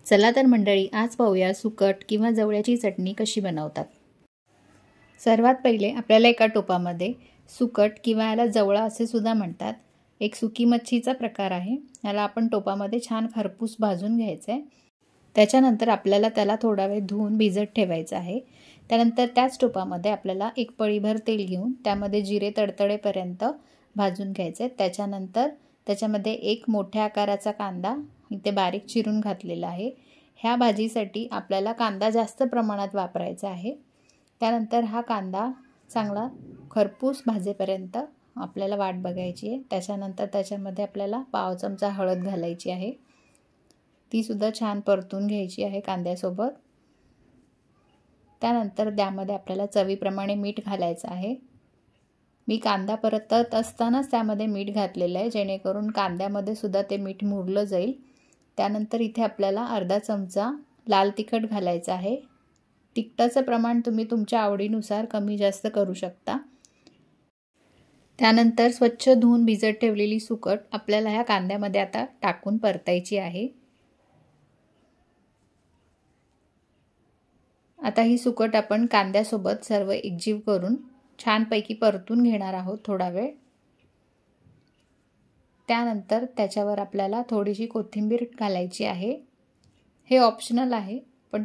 चला तर मंडळी, आज पाहूया सुकट किंवा जवळ्याची चटणी कशी बनवतात। सर्वात पहिले आपल्याला एका टोपामध्ये सुकट किंवा याला जवळा असे सुद्धा म्हणतात, एक सुकी मच्छीचा प्रकार आहे। याला आपण टोपामध्ये छान खरपूस भाजून घ्यायचे आहे। त्याच्यानंतर आपल्याला त्याला थोडा वेळ धुवून भिजत ठेवायचं आहे। त्यानंतर त्याच टोपामध्ये आपल्याला एक पळीभर तेल घेऊन त्यामध्ये जिरे तडतडेपर्यंत भाजून घ्यायचे। त्याच्यानंतर त्याच्यामध्ये एक मोठ्या आकाराचा कांदा इथे बारीक चिरून घातलेला आहे। ह्या भाजीसाठी आपल्याला कांदा जास्त प्रमाणात वापरायचा आहे। त्यानंतर हा कांदा चांगला खरपूस भाजेपर्यंत आपल्याला वाट बघायची आहे। त्याच्यानंतर त्याच्यामध्ये आपल्याला पाव चमचा हळद घालायची आहे, ती सुद्धा छान परतून घ्यायची आहे कांद्यासोबत। त्यानंतर त्यामध्ये आपल्याला चवीप्रमाणे मीठ घालायचं आहे। मी कांदा परतत असतानाच त्यामध्ये मीठ घातलेलं आहे, जेणेकरून कांद्यामध्ये सुद्धा ते मीठ मुरलं जाईल। त्यानंतर इथे आपल्याला अर्धा चमचा लाल तिखट घालायचं आहे। तिखटाचं प्रमाण तुम्ही तुमच्या आवडीनुसार कमी जास्त करू शकता। त्यानंतर स्वच्छ धुवून भिजत ठेवलेली सुकट आपल्याला ह्या कांद्यामध्ये आता टाकून परतायची आहे। आता ही सुकट आपण कांद्यासोबत सर्व एकजीव करून छानपैकी परतून घेणार आहोत थोडा वेळ। त्यानंतर त्याच्यावर आपल्याला थोडीशी कोथिंबीर घालायची आहे। हे ऑप्शनल आहे, पण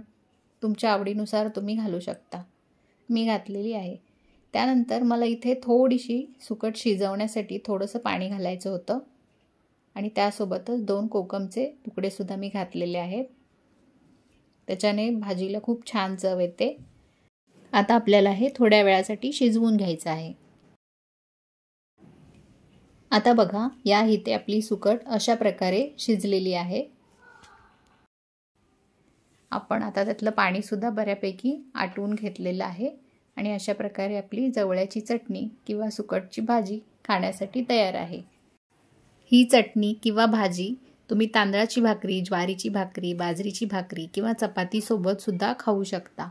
तुमच्या आवडीनुसार तुम्ही घालू शकता, मी घातलेली आहे। त्यानंतर मला इथे थोडीशी सुकट शिजवण्यासाठी थोडंसं पाणी घालायचं होतं आणि त्यासोबतच 2 कोकमचे तुकडे सुद्धा मी घातलेले आहेत। त्याच्याने भाजीला खूप छान चव येते। आता आपल्याला हे थोड्या वेळासाठी शिजवून घ्यायचं आहे। आता बघा, या इथे आपली सुकट अशा प्रकारे शिजलेली आहे। आपण आता त्यातलं पाणी सुद्धा बऱ्यापैकी आटवून घेतलेलं आहे आणि अशा प्रकारे आपली जवळ्याची चटणी किंवा सुकटची भाजी खाण्यासाठी तयार आहे। ही चटणी किंवा भाजी तुम्ही तांदळाची भाकरी, ज्वारीची भाकरी, बाजरीची भाकरी किंवा चपाती सोबत सुद्धा खाऊ शकता।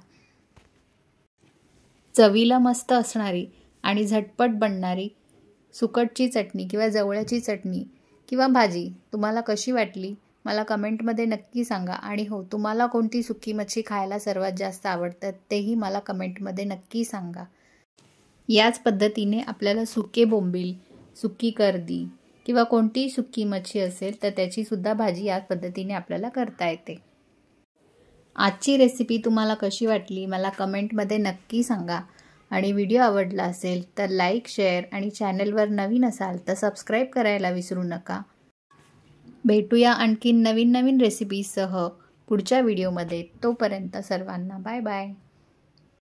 चवीला मस्त असणारी आणि झटपट बनणारी सुकटची चटणी किंवा जवळ्याची चटणी किंवा भाजी तुम्हाला कशी वाटली मला कमेंटमध्ये नक्की सांगा। आणि हो, तुम्हाला कोणती सुकी मच्छी खायला सर्वात जास्त आवडतं तेही मला कमेंटमध्ये नक्की सांगा। याच पद्धतीने आपल्याला सुके बोंबील, सुकी कर्दी किंवा कोणतीही सुकी मच्छी असेल तर त्याची सुद्धा भाजी याच पद्धतीने आपल्याला करता येते। आजची रेसिपी तुम्हाला कशी वाटली मला कमेंटमध्ये नक्की सांगा आणि व्हिडिओ आवडला असेल तर लाईक, शेअर आणि चॅनलवर नवीन असाल तर सबस्क्राईब करायला विसरू नका। भेटूया आणखीन नवीन रेसिपीसह पुढच्या व्हिडिओमध्ये। तोपर्यंत सर्वांना बाय बाय।